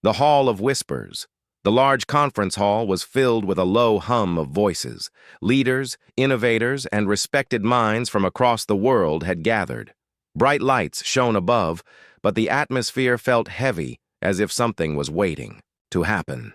The Hall of Whispers. The large conference hall was filled with a low hum of voices. Leaders, innovators, and respected minds from across the world had gathered. Bright lights shone above, but the atmosphere felt heavy, as if something was waiting to happen.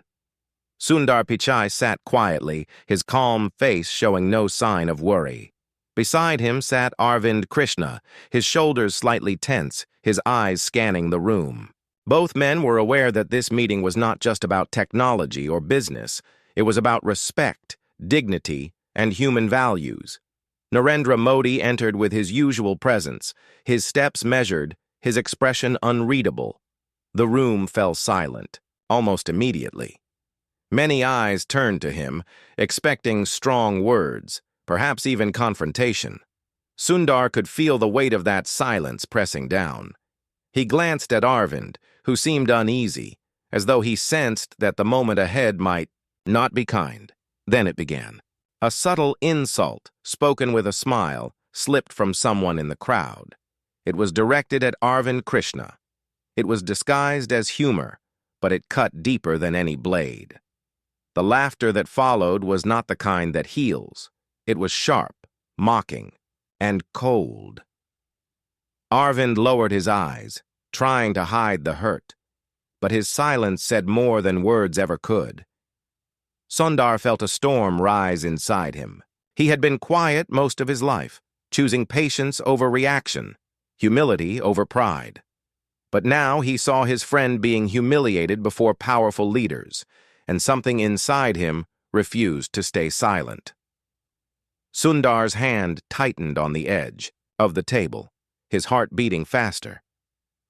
Sundar Pichai sat quietly, his calm face showing no sign of worry. Beside him sat Arvind Krishna, his shoulders slightly tense, his eyes scanning the room. Both men were aware that this meeting was not just about technology or business. It was about respect, dignity, and human values. Narendra Modi entered with his usual presence, his steps measured, his expression unreadable. The room fell silent, almost immediately. Many eyes turned to him, expecting strong words, perhaps even confrontation. Sundar could feel the weight of that silence pressing down. He glanced at Arvind, who seemed uneasy, as though he sensed that the moment ahead might not be kind. Then it began. A subtle insult, spoken with a smile, slipped from someone in the crowd. It was directed at Arvind Krishna. It was disguised as humor, but it cut deeper than any blade. The laughter that followed was not the kind that heals. It was sharp, mocking, and cold. Arvind lowered his eyes, trying to hide the hurt, but his silence said more than words ever could. Sundar felt a storm rise inside him. He had been quiet most of his life, choosing patience over reaction, humility over pride. But now he saw his friend being humiliated before powerful leaders, and something inside him refused to stay silent. Sundar's hand tightened on the edge of the table, his heart beating faster.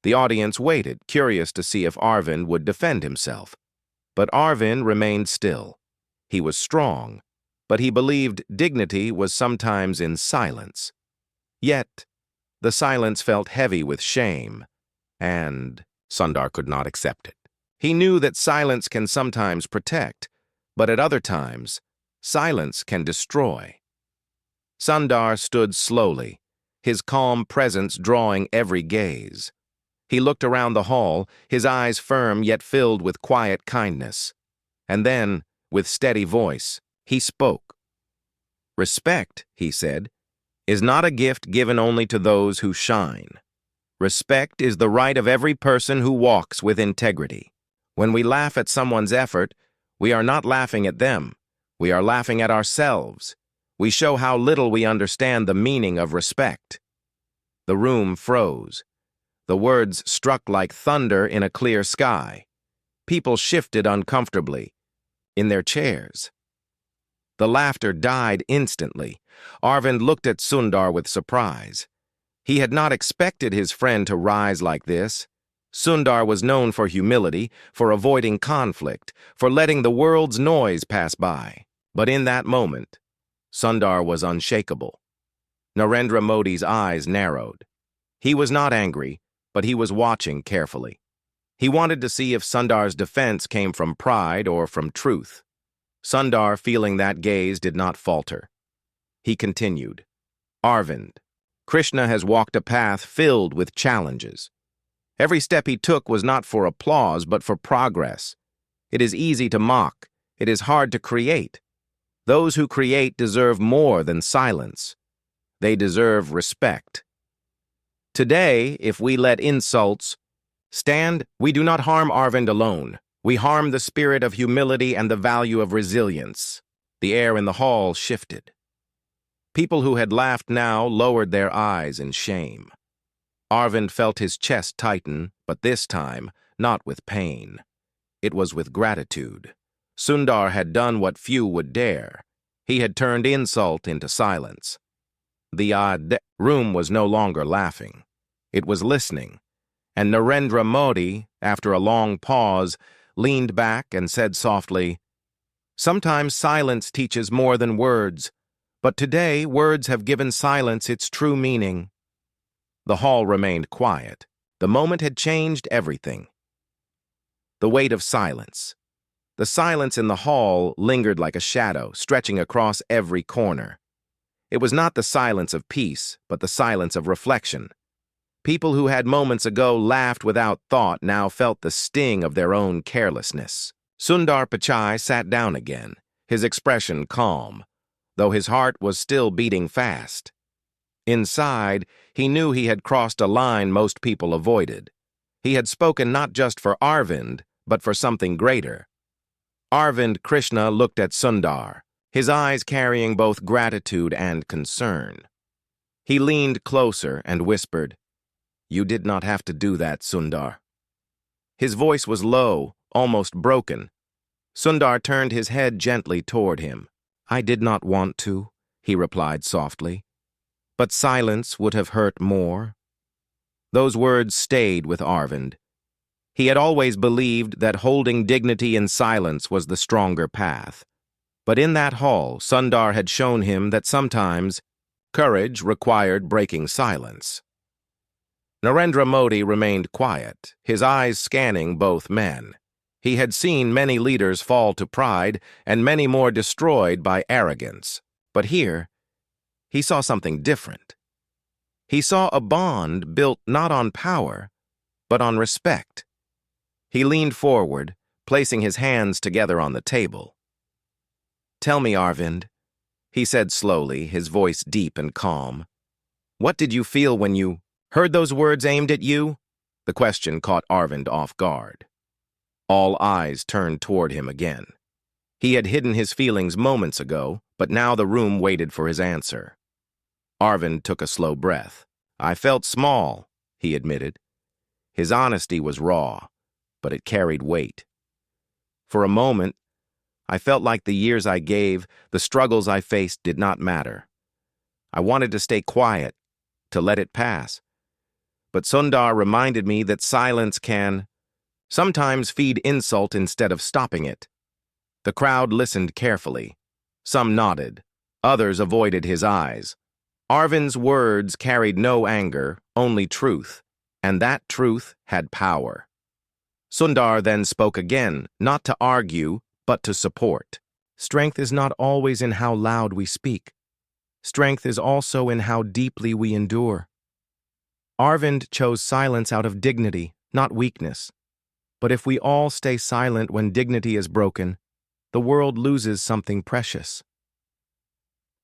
The audience waited, curious to see if Arvind would defend himself. But Arvind remained still. He was strong, but he believed dignity was sometimes in silence. Yet, the silence felt heavy with shame, and Sundar could not accept it. He knew that silence can sometimes protect, but at other times, silence can destroy. Sundar stood slowly, his calm presence drawing every gaze. He looked around the hall, his eyes firm yet filled with quiet kindness. And then, with steady voice, he spoke. "Respect," he said, "is not a gift given only to those who shine. Respect is the right of every person who walks with integrity. When we laugh at someone's effort, we are not laughing at them. We are laughing at ourselves. We show how little we understand the meaning of respect." The room froze. The words struck like thunder in a clear sky. People shifted uncomfortably in their chairs. The laughter died instantly. Arvind looked at Sundar with surprise. He had not expected his friend to rise like this. Sundar was known for humility, for avoiding conflict, for letting the world's noise pass by. But in that moment, Sundar was unshakable. Narendra Modi's eyes narrowed. He was not angry, but he was watching carefully. He wanted to see if Sundar's defense came from pride or from truth. Sundar, feeling that gaze, did not falter. He continued, "Arvind, Krishna has walked a path filled with challenges. Every step he took was not for applause, but for progress. It is easy to mock. It is hard to create. Those who create deserve more than silence. They deserve respect. Today, if we let insults stand, we do not harm Arvind alone. We harm the spirit of humility and the value of resilience." The air in the hall shifted. People who had laughed now lowered their eyes in shame. Arvind felt his chest tighten, but this time, not with pain. It was with gratitude. Sundar had done what few would dare. He had turned insult into silence. The room was no longer laughing. It was listening, and Narendra Modi, after a long pause, leaned back and said softly, "Sometimes silence teaches more than words, but today words have given silence its true meaning." The hall remained quiet. The moment had changed everything. The weight of silence. The silence in the hall lingered like a shadow, stretching across every corner. It was not the silence of peace, but the silence of reflection. People who had moments ago laughed without thought now felt the sting of their own carelessness. Sundar Pichai sat down again, his expression calm, though his heart was still beating fast. Inside, he knew he had crossed a line most people avoided. He had spoken not just for Arvind, but for something greater. Arvind Krishna looked at Sundar, his eyes carrying both gratitude and concern. He leaned closer and whispered, "You did not have to do that, Sundar." His voice was low, almost broken. Sundar turned his head gently toward him. "I did not want to," he replied softly. "But silence would have hurt more." Those words stayed with Arvind. He had always believed that holding dignity in silence was the stronger path. But in that hall, Sundar had shown him that sometimes courage required breaking silence. Narendra Modi remained quiet, his eyes scanning both men. He had seen many leaders fall to pride and many more destroyed by arrogance. But here, he saw something different. He saw a bond built not on power, but on respect. He leaned forward, placing his hands together on the table. "Tell me, Arvind," he said slowly, his voice deep and calm. "What did you feel when you heard those words aimed at you?" The question caught Arvind off guard. All eyes turned toward him again. He had hidden his feelings moments ago, but now the room waited for his answer. Arvind took a slow breath. "I felt small," he admitted. His honesty was raw, but it carried weight. "For a moment, I felt like the years I gave, the struggles I faced did not matter. I wanted to stay quiet, to let it pass. But Sundar reminded me that silence can sometimes feed insult instead of stopping it." The crowd listened carefully. Some nodded. Others avoided his eyes. Arvind's words carried no anger, only truth, and that truth had power. Sundar then spoke again, not to argue, but to support. "Strength is not always in how loud we speak. Strength is also in how deeply we endure." Arvind chose silence out of dignity, not weakness. But if we all stay silent when dignity is broken, the world loses something precious.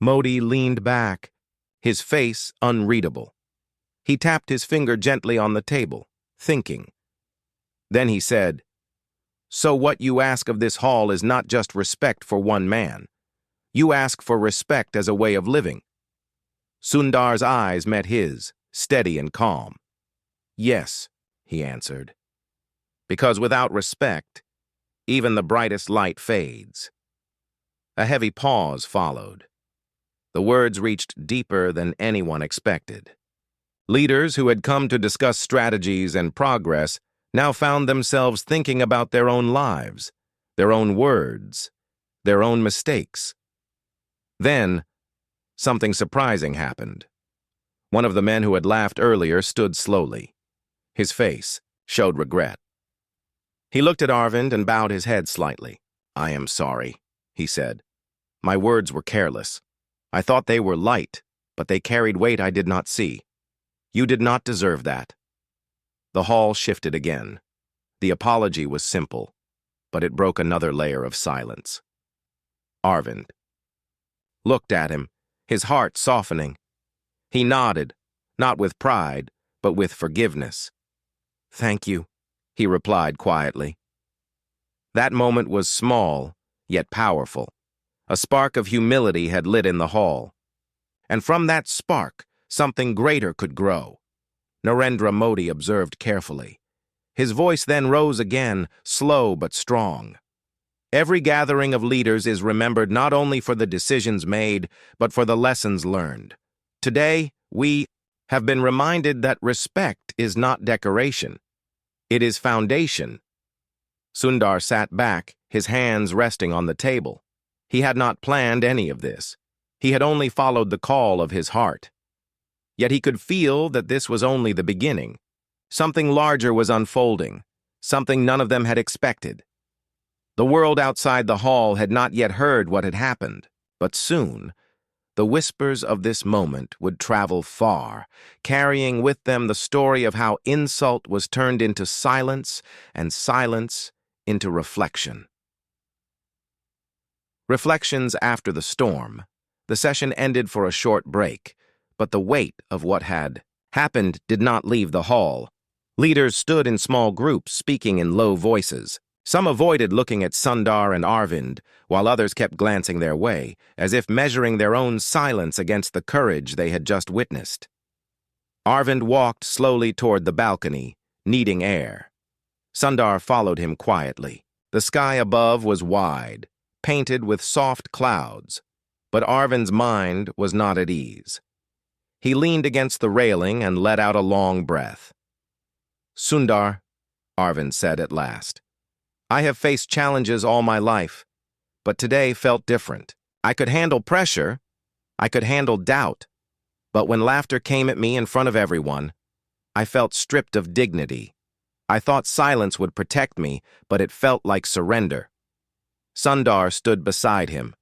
Modi leaned back, his face unreadable. He tapped his finger gently on the table, thinking. Then he said, "So what you ask of this hall is not just respect for one man. You ask for respect as a way of living." Sundar's eyes met his, steady and calm. "Yes," he answered. "Because without respect, even the brightest light fades." A heavy pause followed. The words reached deeper than anyone expected. Leaders who had come to discuss strategies and progress now found themselves thinking about their own lives, their own words, their own mistakes. Then, something surprising happened. One of the men who had laughed earlier stood slowly. His face showed regret. He looked at Arvind and bowed his head slightly. "I am sorry," he said. "My words were careless. I thought they were light, but they carried weight I did not see. You did not deserve that." The hall shifted again. The apology was simple, but it broke another layer of silence. Arvind looked at him, his heart softening. He nodded, not with pride, but with forgiveness. "Thank you," he replied quietly. That moment was small, yet powerful. A spark of humility had lit in the hall. And from that spark, something greater could grow. Narendra Modi observed carefully. His voice then rose again, slow but strong. "Every gathering of leaders is remembered not only for the decisions made, but for the lessons learned. Today, we have been reminded that respect is not decoration. It is foundation." Sundar sat back, his hands resting on the table. He had not planned any of this. He had only followed the call of his heart. Yet he could feel that this was only the beginning. Something larger was unfolding, something none of them had expected. The world outside the hall had not yet heard what had happened, but soon, The whispers of this moment would travel far, carrying with them the story of how insult was turned into silence and silence into reflection. Reflections after the storm. The session ended for a short break, but the weight of what had happened did not leave the hall. Leaders stood in small groups, speaking in low voices. Some avoided looking at Sundar and Arvind, while others kept glancing their way, as if measuring their own silence against the courage they had just witnessed. Arvind walked slowly toward the balcony, needing air. Sundar followed him quietly. The sky above was wide, painted with soft clouds, but Arvind's mind was not at ease. He leaned against the railing and let out a long breath. "Sundar," Arvind said at last, "I have faced challenges all my life, but today felt different. I could handle pressure, I could handle doubt, but when laughter came at me in front of everyone, I felt stripped of dignity. I thought silence would protect me, but it felt like surrender." Sundar stood beside him,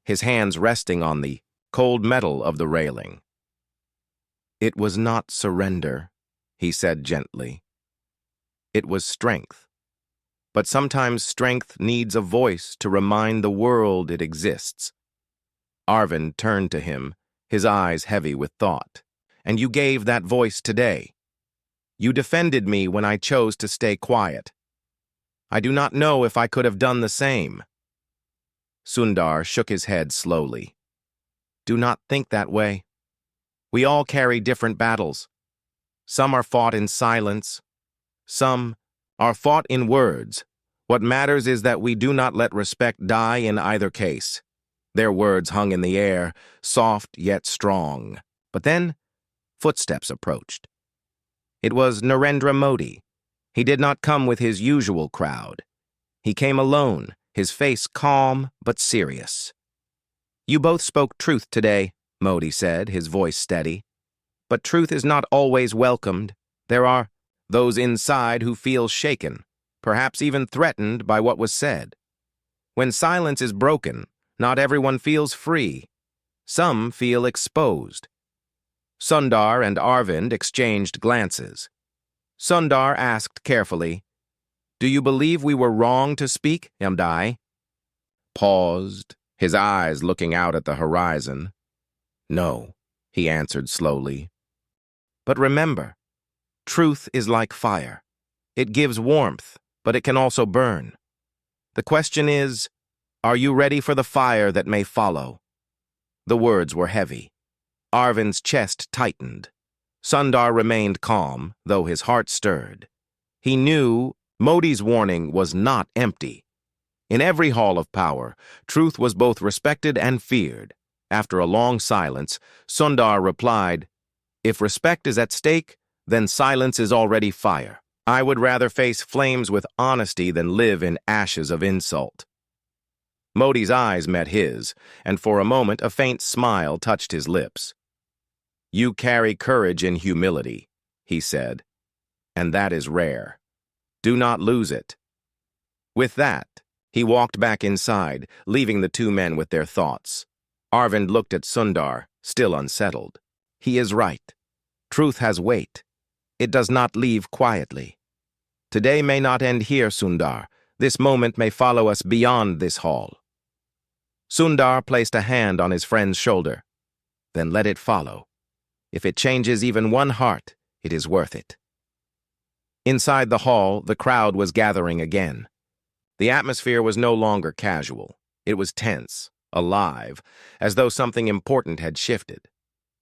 his hands resting on the cold metal of the railing. "It was not surrender," he said gently. "It was strength. But sometimes strength needs a voice to remind the world it exists." Arvind turned to him, his eyes heavy with thought. "And you gave that voice today. You defended me when I chose to stay quiet. I do not know if I could have done the same." Sundar shook his head slowly. "Do not think that way. We all carry different battles. Some are fought in silence. Some are fought in words. What matters is that we do not let respect die in either case." Their words hung in the air, soft yet strong. But then, footsteps approached. It was Narendra Modi. He did not come with his usual crowd. He came alone, his face calm but serious. "You both spoke truth today," Modi said, his voice steady. "But truth is not always welcomed. There are those inside who feel shaken, perhaps even threatened by what was said. When silence is broken, not everyone feels free. Some feel exposed." Sundar and Arvind exchanged glances. Sundar asked carefully, "Do you believe we were wrong to speak, Amdai?" Paused, his eyes looking out at the horizon. "No," he answered slowly. "But remember, truth is like fire. It gives warmth, but it can also burn. The question is, are you ready for the fire that may follow?" The words were heavy. Arvind's chest tightened. Sundar remained calm, though his heart stirred. He knew Modi's warning was not empty. In every hall of power, truth was both respected and feared. After a long silence, Sundar replied, "If respect is at stake, then silence is already fire. I would rather face flames with honesty than live in ashes of insult." Modi's eyes met his, and for a moment a faint smile touched his lips. "You carry courage in humility," he said, "and that is rare. Do not lose it." With that, he walked back inside, leaving the two men with their thoughts. Arvind looked at Sundar, still unsettled. He is right. Truth has weight. It does not leave quietly. Today may not end here, Sundar. This moment may follow us beyond this hall. Sundar placed a hand on his friend's shoulder. Then let it follow. If it changes even one heart, it is worth it. Inside the hall, the crowd was gathering again. The atmosphere was no longer casual. It was tense, alive, as though something important had shifted.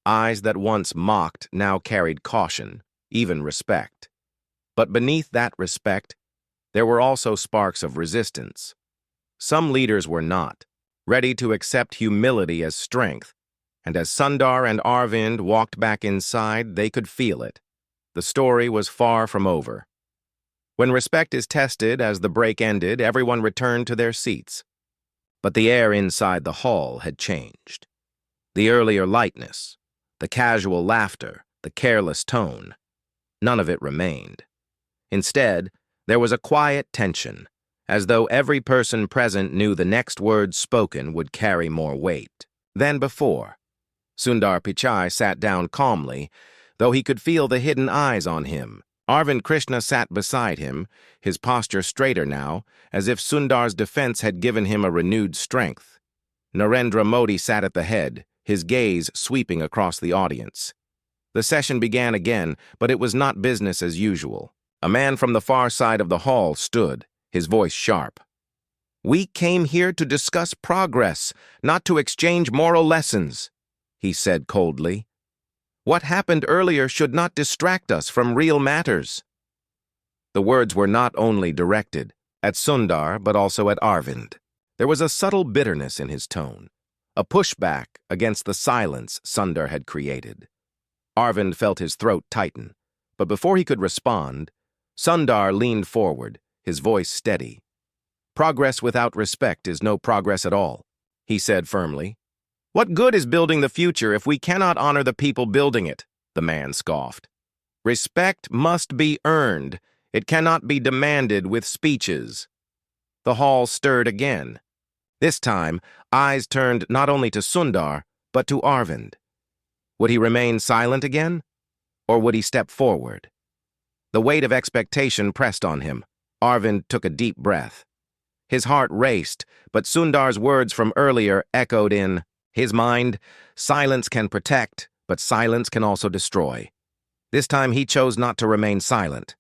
Eyes that once mocked now carried caution, even respect. But beneath that respect, there were also sparks of resistance. Some leaders were not, ready to accept humility as strength, and as Sundar and Arvind walked back inside, they could feel it. The story was far from over. When respect is tested, as the break ended, everyone returned to their seats. But the air inside the hall had changed. The earlier lightness, the casual laughter, the careless tone, none of it remained. Instead, there was a quiet tension, as though every person present knew the next words spoken would carry more weight than before. Sundar Pichai sat down calmly, though he could feel the hidden eyes on him. Arvind Krishna sat beside him, his posture straighter now, as if Sundar's defense had given him a renewed strength. Narendra Modi sat at the head, his gaze sweeping across the audience. The session began again, but it was not business as usual. A man from the far side of the hall stood, his voice sharp. "We came here to discuss progress, not to exchange moral lessons," he said coldly. "What happened earlier should not distract us from real matters." The words were not only directed at Sundar, but also at Arvind. There was a subtle bitterness in his tone, a pushback against the silence Sundar had created. Arvind felt his throat tighten, but before he could respond, Sundar leaned forward, his voice steady. "Progress without respect is no progress at all," he said firmly. "What good is building the future if we cannot honor the people building it?" the man scoffed. "Respect must be earned. It cannot be demanded with speeches." The hall stirred again. This time, eyes turned not only to Sundar, but to Arvind. Would he remain silent again? Or would he step forward? The weight of expectation pressed on him. Arvind took a deep breath. His heart raced, but Sundar's words from earlier echoed in his mind. Silence can protect, but silence can also destroy. This time he chose not to remain silent.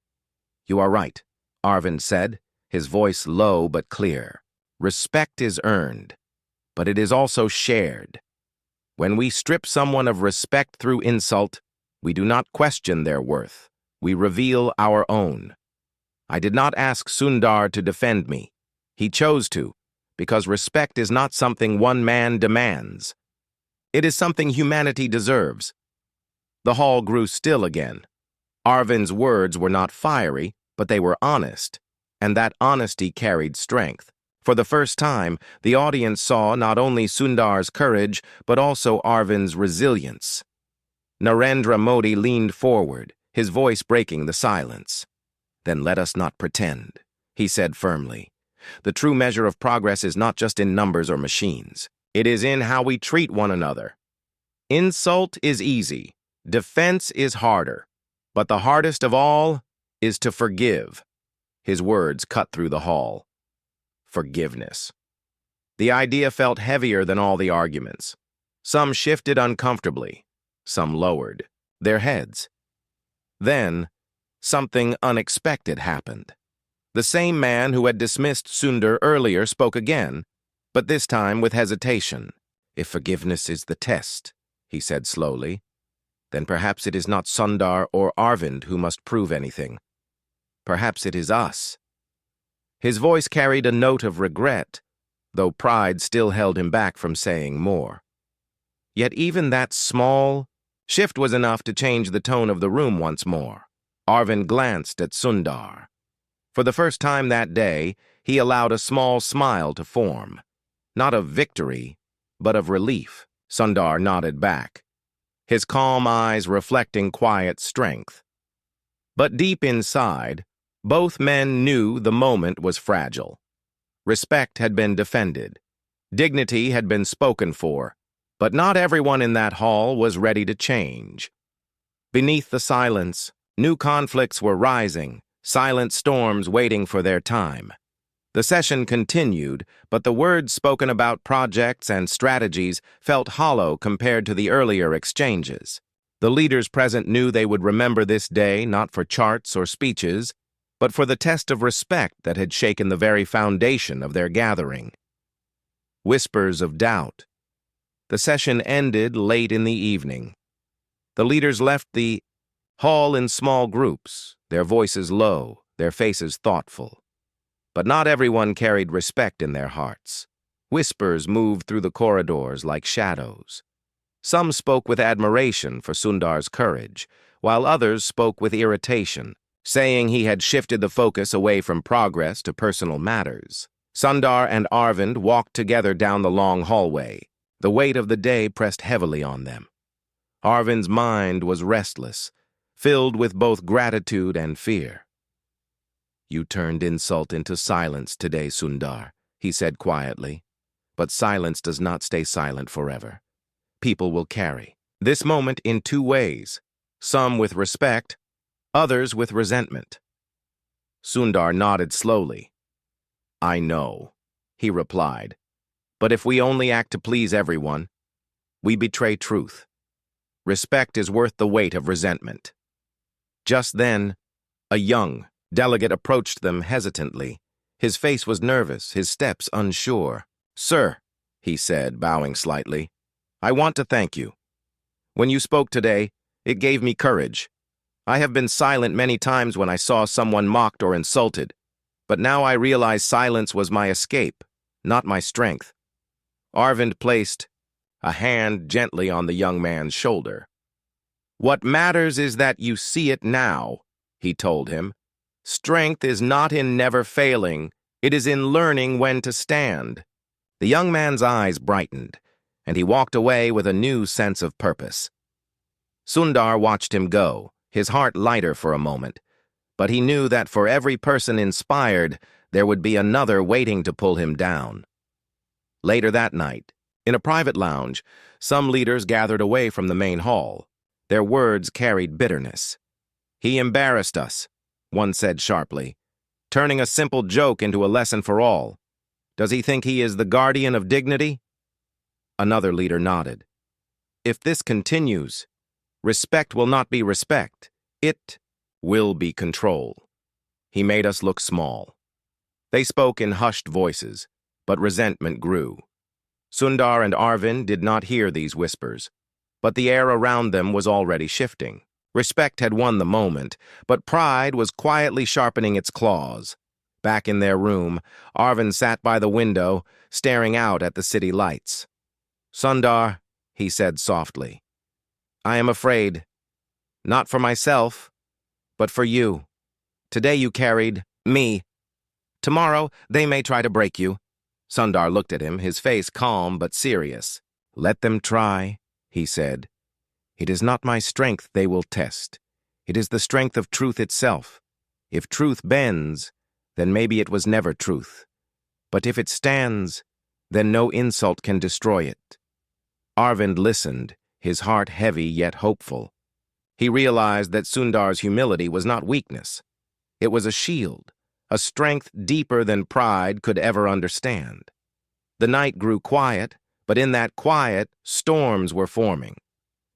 "You are right," Arvind said, his voice low but clear. "Respect is earned, but it is also shared. When we strip someone of respect through insult, we do not question their worth. We reveal our own. I did not ask Sundar to defend me. He chose to, because respect is not something one man demands. It is something humanity deserves." The hall grew still again. Arvind's words were not fiery, but they were honest, and that honesty carried strength. For the first time, the audience saw not only Sundar's courage, but also Arvind's resilience. Narendra Modi leaned forward, his voice breaking the silence. "Then let us not pretend," he said firmly. "The true measure of progress is not just in numbers or machines. It is in how we treat one another. Insult is easy. Defense is harder. But the hardest of all is to forgive." His words cut through the hall. Forgiveness. The idea felt heavier than all the arguments. Some shifted uncomfortably. Some lowered their heads. Then, something unexpected happened. The same man who had dismissed Sundar earlier spoke again, but this time with hesitation. "If forgiveness is the test," he said slowly, "then perhaps it is not Sundar or Arvind who must prove anything. Perhaps it is us." His voice carried a note of regret, though pride still held him back from saying more. Yet even that small shift was enough to change the tone of the room once more. Arvind glanced at Sundar. For the first time that day, he allowed a small smile to form. Not of victory, but of relief. Sundar nodded back, his calm eyes reflecting quiet strength. But deep inside, both men knew the moment was fragile. Respect had been defended. Dignity had been spoken for, but not everyone in that hall was ready to change. Beneath the silence, new conflicts were rising, silent storms waiting for their time. The session continued, but the words spoken about projects and strategies felt hollow compared to the earlier exchanges. The leaders present knew they would remember this day not for charts or speeches, but for the test of respect that had shaken the very foundation of their gathering. Whispers of doubt. The session ended late in the evening. The leaders left the hall in small groups, their voices low, their faces thoughtful. But not everyone carried respect in their hearts. Whispers moved through the corridors like shadows. Some spoke with admiration for Sundar's courage, while others spoke with irritation, saying he had shifted the focus away from progress to personal matters. Sundar and Arvind walked together down the long hallway. The weight of the day pressed heavily on them. Arvind's mind was restless, filled with both gratitude and fear. "You turned insult into silence today, Sundar," he said quietly. "But silence does not stay silent forever. people will carry this moment in two ways, some with respect, others with resentment. Sundar nodded slowly. I know, he replied, but if we only act to please everyone, we betray truth. Respect is worth the weight of resentment. Just then, a young delegate approached them hesitantly. His face was nervous, his steps unsure. Sir, he said, bowing slightly, I want to thank you. When you spoke today, it gave me courage. I have been silent many times when I saw someone mocked or insulted, but now I realize silence was my escape, not my strength. Arvind placed a hand gently on the young man's shoulder. What matters is that you see it now, he told him. Strength is not in never failing, it is in learning when to stand. The young man's eyes brightened, and he walked away with a new sense of purpose. Sundar watched him go, his heart lighter for a moment, but he knew that for every person inspired, there would be another waiting to pull him down. Later that night, in a private lounge, some leaders gathered away from the main hall. Their words carried bitterness. He embarrassed us, one said sharply, turning a simple joke into a lesson for all. Does he think he is the guardian of dignity? Another leader nodded. If this continues, respect will not be respect. It will be control. He made us look small. They spoke in hushed voices, but resentment grew. Sundar and Arvind did not hear these whispers, but the air around them was already shifting. Respect had won the moment, but pride was quietly sharpening its claws. Back in their room, Arvind sat by the window, staring out at the city lights. Sundar, he said softly, I am afraid, not for myself, but for you. Today you carried me. Tomorrow they may try to break you. Sundar looked at him, his face calm but serious. Let them try, he said. It is not my strength they will test. It is the strength of truth itself. If truth bends, then maybe it was never truth. But if it stands, then no insult can destroy it. Arvind listened, his heart heavy yet hopeful. He realized that Sundar's humility was not weakness. It was a shield, a strength deeper than pride could ever understand. The night grew quiet, but in that quiet, storms were forming.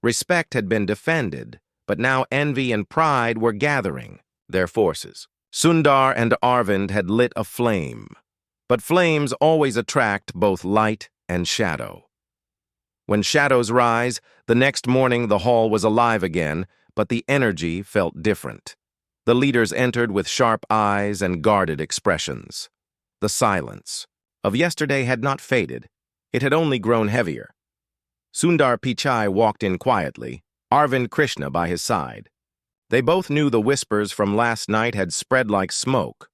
Respect had been defended, but now envy and pride were gathering their forces. Sundar and Arvind had lit a flame, but flames always attract both light and shadow. When shadows rise, the next morning the hall was alive again, but the energy felt different. The leaders entered with sharp eyes and guarded expressions. The silence of yesterday had not faded. It had only grown heavier. Sundar Pichai walked in quietly, Arvind Krishna by his side. They both knew the whispers from last night had spread like smoke.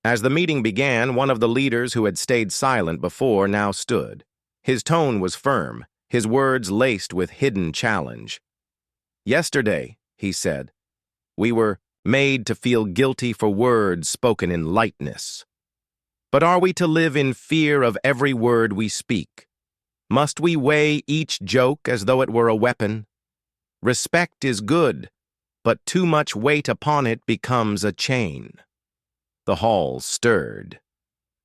As the meeting began, one of the leaders who had stayed silent before now stood. His tone was firm, his words laced with hidden challenge. Yesterday, he said, we were made to feel guilty for words spoken in lightness. But are we to live in fear of every word we speak? Must we weigh each joke as though it were a weapon? Respect is good, but too much weight upon it becomes a chain. The hall stirred.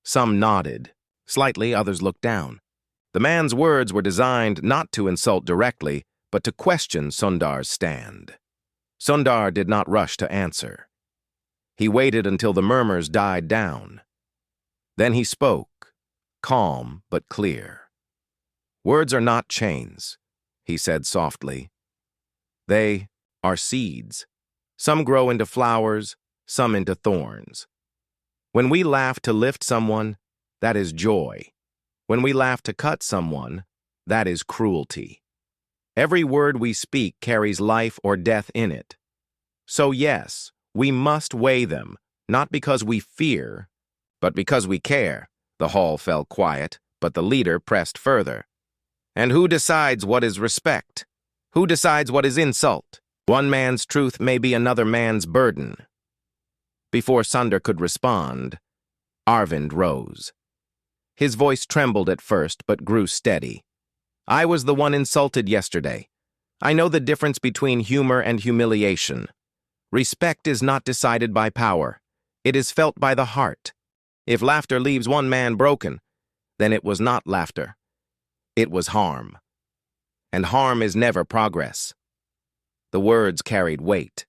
Some nodded. Slightly, others looked down. The man's words were designed not to insult directly, but to question Sundar's stand. Sundar did not rush to answer. He waited until the murmurs died down. Then he spoke, calm but clear. Words are not chains, he said softly. They are seeds. Some grow into flowers, some into thorns. When we laugh to lift someone, that is joy. When we laugh to cut someone, that is cruelty. Every word we speak carries life or death in it. So yes, we must weigh them, not because we fear, but because we care. The hall fell quiet, but the leader pressed further. And who decides what is respect? Who decides what is insult? One man's truth may be another man's burden. Before Sundar could respond, Arvind rose. His voice trembled at first, but grew steady. I was the one insulted yesterday. I know the difference between humor and humiliation. Respect is not decided by power. It is felt by the heart. If laughter leaves one man broken, then it was not laughter. It was harm. And harm is never progress. The words carried weight.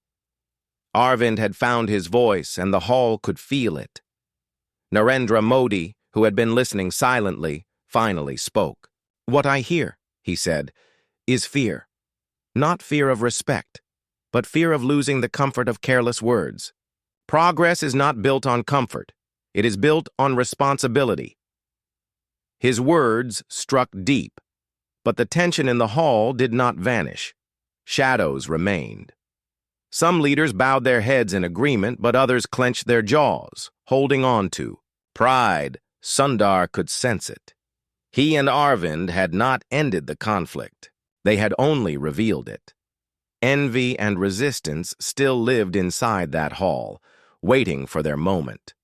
Arvind had found his voice, and the hall could feel it. Narendra Modi, who had been listening silently, finally spoke. "What I hear," he said, "is fear. Not fear of respect, but fear of losing the comfort of careless words. Progress is not built on comfort. It is built on responsibility." His words struck deep, but the tension in the hall did not vanish. Shadows remained. Some leaders bowed their heads in agreement, but others clenched their jaws, holding on to pride. Sundar could sense it. He and Arvind had not ended the conflict. They had only revealed it. Envy and resistance still lived inside that hall, waiting for their moment.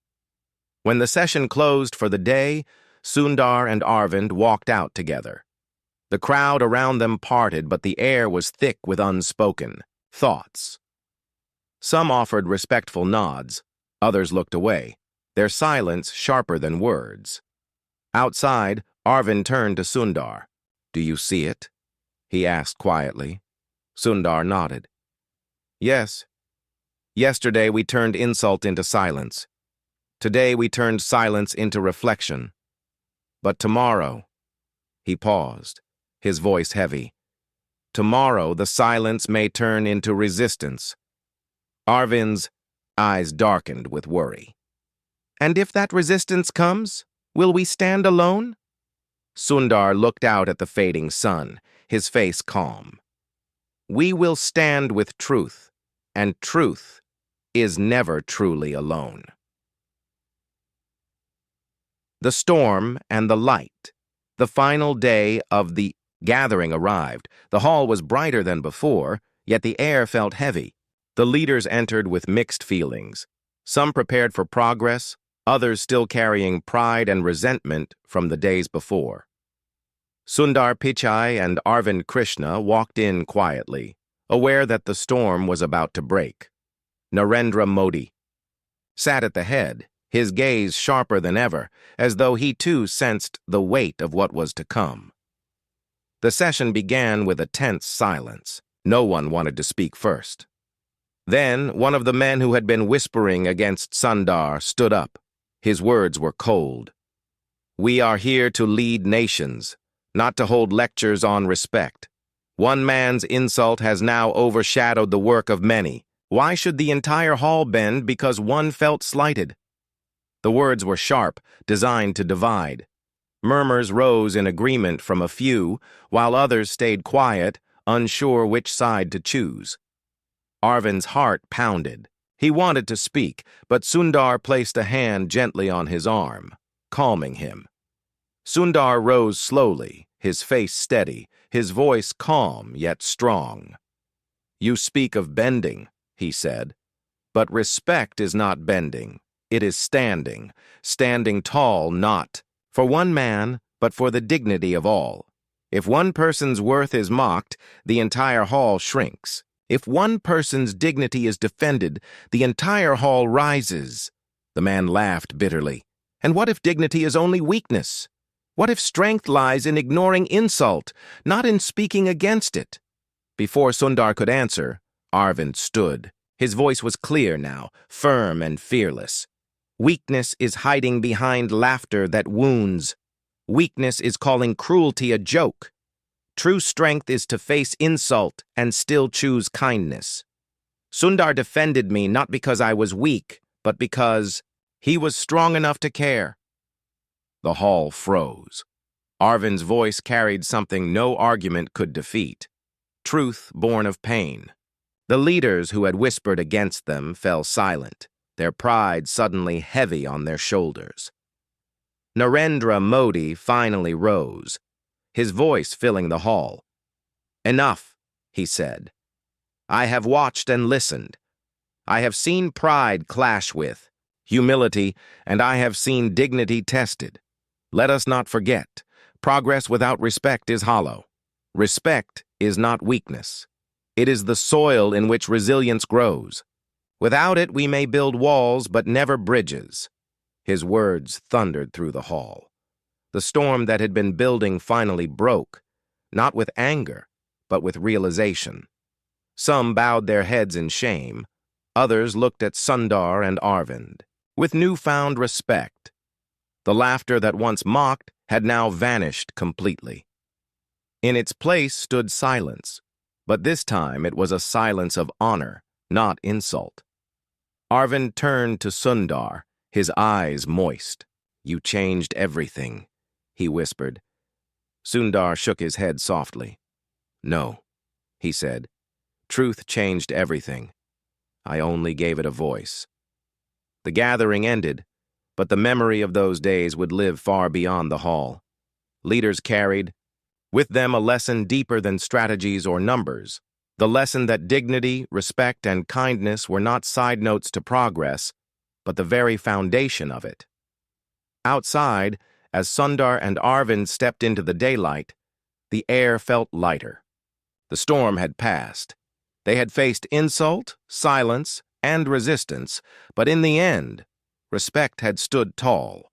When the session closed for the day, Sundar and Arvind walked out together. The crowd around them parted, but the air was thick with unspoken thoughts. Some offered respectful nods, others looked away, their silence sharper than words. Outside, Arvind turned to Sundar. "Do you see it?" he asked quietly. Sundar nodded. "Yes. Yesterday we turned insult into silence. Today we turned silence into reflection. But tomorrow," he paused, his voice heavy, "tomorrow the silence may turn into resistance." Arvind's eyes darkened with worry. "And if that resistance comes, will we stand alone?" Sundar looked out at the fading sun, his face calm. "We will stand with truth, and truth is never truly alone." The storm and the light. The final day of the gathering arrived. The hall was brighter than before, yet the air felt heavy. The leaders entered with mixed feelings. Some prepared for progress, others still carrying pride and resentment from the days before. Sundar Pichai and Arvind Krishna walked in quietly, aware that the storm was about to break. Narendra Modi sat at the head, his gaze sharper than ever, as though he too sensed the weight of what was to come. The session began with a tense silence. No one wanted to speak first. Then, one of the men who had been whispering against Sundar stood up. His words were cold. "We are here to lead nations, not to hold lectures on respect. One man's insult has now overshadowed the work of many. Why should the entire hall bend because one felt slighted?" The words were sharp, designed to divide. Murmurs rose in agreement from a few, while others stayed quiet, unsure which side to choose. Arvind's heart pounded. He wanted to speak, but Sundar placed a hand gently on his arm, calming him. Sundar rose slowly, his face steady, his voice calm yet strong. "You speak of bending," he said, "but respect is not bending. It is standing tall, not for one man, but for the dignity of all. If one person's worth is mocked, the entire hall shrinks. If one person's dignity is defended, the entire hall rises." The man laughed bitterly. "And what if dignity is only weakness? What if strength lies in ignoring insult, not in speaking against it?" Before Sundar could answer, Arvind stood. His voice was clear now, firm and fearless. "Weakness is hiding behind laughter that wounds. Weakness is calling cruelty a joke. True strength is to face insult and still choose kindness. Sundar defended me not because I was weak, but because he was strong enough to care." The hall froze. Arvind's voice carried something no argument could defeat. Truth born of pain. The leaders who had whispered against them fell silent, their pride suddenly heavy on their shoulders. Narendra Modi finally rose, his voice filling the hall. "Enough," he said. "I have watched and listened. I have seen pride clash with humility, and I have seen dignity tested. Let us not forget, progress without respect is hollow. Respect is not weakness. It is the soil in which resilience grows. Without it, we may build walls, but never bridges. His words thundered through the hall. The storm that had been building finally broke, not with anger, but with realization. Some bowed their heads in shame. Others looked at Sundar and Arvind with newfound respect. The laughter that once mocked had now vanished completely. In its place stood silence, but this time it was a silence of honor, not insult. Arvind turned to Sundar, his eyes moist. "You changed everything," he whispered. Sundar shook his head softly. "No," he said. "Truth changed everything. I only gave it a voice." The gathering ended, but the memory of those days would live far beyond the hall. Leaders carried with them a lesson deeper than strategies or numbers, the lesson that dignity, respect, and kindness were not side notes to progress, but the very foundation of it. Outside, as Sundar and Arvind stepped into the daylight, the air felt lighter. The storm had passed. They had faced insult, silence, and resistance, but in the end, respect had stood tall.